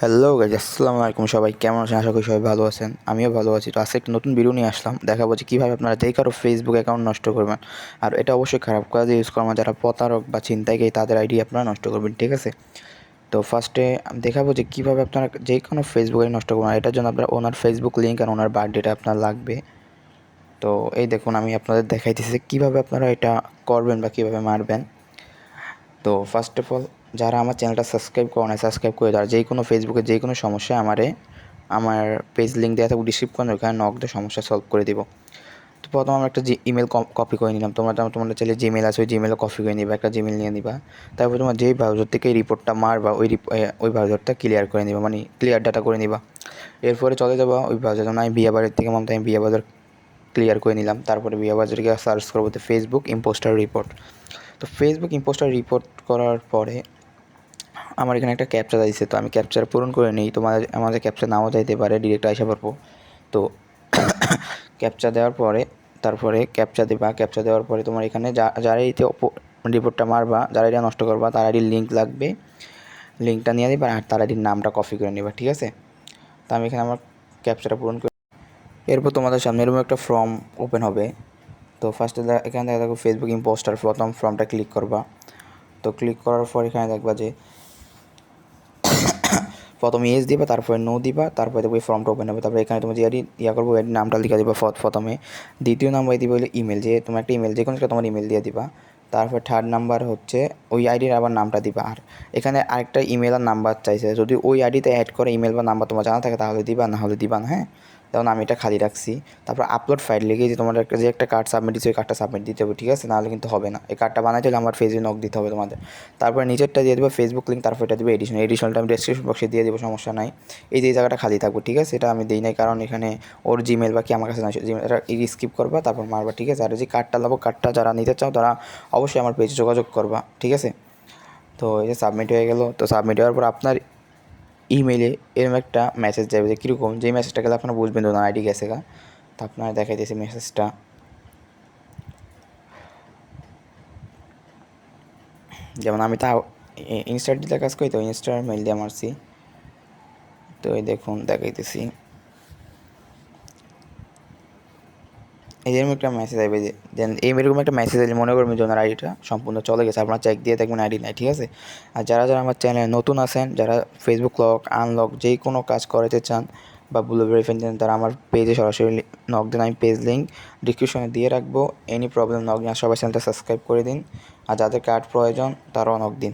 Hello guys, আসসালামু আলাইকুম। সবাই কেমন আছেন? আশা করি সবাই ভালো আছেন। আমিও ভালো আছি। তো আজকে একটা নতুন ভিডিও নিয়ে আসলাম, দেখাবো যে কীভাবে আপনারা যে কারো ফেসবুক অ্যাকাউন্ট নষ্ট করবেন। আর এটা অবশ্যই খারাপ কাজে ইউজ করবেন, যারা প্রতারক বা ছিনতাইকারী তাদের আইডি আপনারা নষ্ট করবেন, ঠিক আছে? তো ফার্স্টে আমি দেখাবো যে কীভাবে আপনারা যে কোনো ফেসবুক আইডি নষ্ট করবেন। এটার জন্য আপনার ওনার ফেসবুক লিঙ্ক আর ওনার বার্থডেটা আপনার লাগবে। তো এই দেখুন, আমি আপনাদের দেখাইতেছি কীভাবে আপনারা এটা করবেন বা কীভাবে মারবেন। তো ফার্স্ট অফ অল, যারা আমার চ্যানেলটা সাবস্ক্রাইব করে না, সাবস্ক্রাইব করে দেওয়ার যে কোনো ফেসবুকে যে কোনো সমস্যা আমার পেজ লিঙ্ক দেওয়া থাকবে ডিসক্রিপশনে, ওখানে নক দিয়ে সমস্যা সলভ করে দেবো। তো প্রথম আমরা একটা ইমেল কপি করে নিলাম। তোমাদের চাইলে জিমেল আছে, ওই জিমেলও কপি করে নিবা, একটা জিমেল নিয়ে নিবা। তারপর তোমার যেই ব্রাউজার থেকে এই রিপোর্টটা মারবা, ওই ব্রাউজারটা ক্লিয়ার করে নিবা, মানে ক্লিয়ার ডাটা করে নিবা। এরপরে চলে যাবা ওই ব্রাউজার, যেমন আমি বিয়াবাজার থেকে আমি বিয়াবাজার ক্লিয়ার করে নিলাম। তারপরে বিয়াবাজারকে সার্চ করবো তো ফেসবুক ইম্পোস্টার রিপোর্ট। তো ফেসবুক ইম্পোস্টার রিপোর্ট করার পরে আমার এখানে একটা ক্যাপচা দিয়েছে, তো আমি ক্যাপচার পূরণ করে নিই। আমাদের ক্যাপচা নাও যাইতে পারে, ডিরেক্ট আসা পারবো। তো ক্যাপচা দেওয়ার পরে তারপরে ক্যাপচা দেওয়ার পরে তোমার এখানে যারাই রিপোর্টটা মারবা, যারা এটা নষ্ট করবা, তার আইডির লিঙ্ক লাগবে। লিঙ্কটা নিয়ে দিবা আর তার আইডির নামটা কপি করে নিবা, ঠিক আছে? তো আমি এখানে আমার ক্যাপচাটা পূরণ করি। এরপর তোমাদের সামনে এরকম একটা ফর্ম ওপেন হবে। তো ফার্স্টে এখানে দেখো ফেসবুক ইম্পোস্টার, প্রথম ফর্মটা ক্লিক করবা। তো ক্লিক করার পর এখানে দেখবা যে প্রথমে ইয়েস দিবা, তারপরে নো দিবা, তারপরে দেখবে ফর্মটা ওপেন হবে। তারপরে এখানে তুমি যে করবো নামটা লিখে দিবা প্রথমে। দ্বিতীয় নাম্বার দিবা হলে ইমেল, যে তোমার একটা ইমেল, যে কোনো একটা তোমার ইমেল দিয়ে দিবা। তারপর থার্ড নাম্বার হচ্ছে ওই আইডির আবার নামটা দিবা। আর এখানে আরেকটা ইমেল আর নাম্বার চাইছে, যদি ওই আইডিতে অ্যাড করে ইমেল বা নাম্বার তোমার জানা থাকে তাহলে দিবা, না হলে দিবা না, হ্যাঁ? যেমন আমি এটা খালি রাখছি। তারপর আপলোড ফাইল লিখে যে তোমার একটা কার্ড সাবমিট দিচ্ছে, ওই কার্ডটা সাবমিট দিতে হবে, ঠিক আছে? নাহলে কিন্তু হবে না। এই কার্ডটা বানাইতে হলে আমার ফেসে নক দিতে হবে তোমাদের। তারপরে নিচেরটা দিয়ে দেবো ফেসবুক লিঙ্ক, তারপর এটা দেবো এডিশনালটা আমি ডেসক্রিপশন বক্সে দিয়ে দেবো, সমস্যা নাই। এই যে জায়গাটা খালি থাকবে, ঠিক আছে? এটা আমি দিই নাই কারণ এখানে ওর জিমেল বা কি আমার কাছে না, জিমেল এটা স্কিপ করবা, তারপর মারবা, ঠিক আছে? আর যে কার্ডটা নেবো, কার্ডটা যারা নিতে চাও তারা অবশ্যই আমার পেজে যোগাযোগ করবা, ঠিক আছে? তো এই যে সাবমিট হয়ে গেল। তো সাবমিট হওয়ার পর আপনার ইমেলে এরকম একটা মেসেজ যাবে, যে কীরকম, যেই মেসেজটা গেলে আপনারা বুঝবেন তো আইডি গেছে গা। তো আপনারা দেখাইতেছে মেসেজটা, যেমন আমি তা ইনস্টার দিতে কাজ করি, তো ইনস্টার মেল দিয়ে মারছি। তো এই দেখুন দেখাইতেছি, এরকম একটা মেসেজ আসবে, যে দেন এরকম একটা মেসেজ আসলে মনে করবেন যে ওনার আইডিটা সম্পূর্ণ চলে গেছে, আপনারা চেক দিয়ে দেখবেন আইডি নাই, ঠিক আছে? আর যারা আমার চ্যানেলে নতুন আছেন, যারা ফেসবুক লক আনলক যে কোনো কাজ করাতে চান বা ব্লু ভেরিফাই চান, তারা আমার পেজে সরাসরি নক দিন। আমি পেজ লিঙ্ক ডিসক্রিপশনে দিয়ে রাখবো। এনি প্রবলেম নক দিন। আর সবাই চ্যানেলটা সাবস্ক্রাইব করে দিন। আর যাদের কার্ড প্রয়োজন তারাও নক দিন।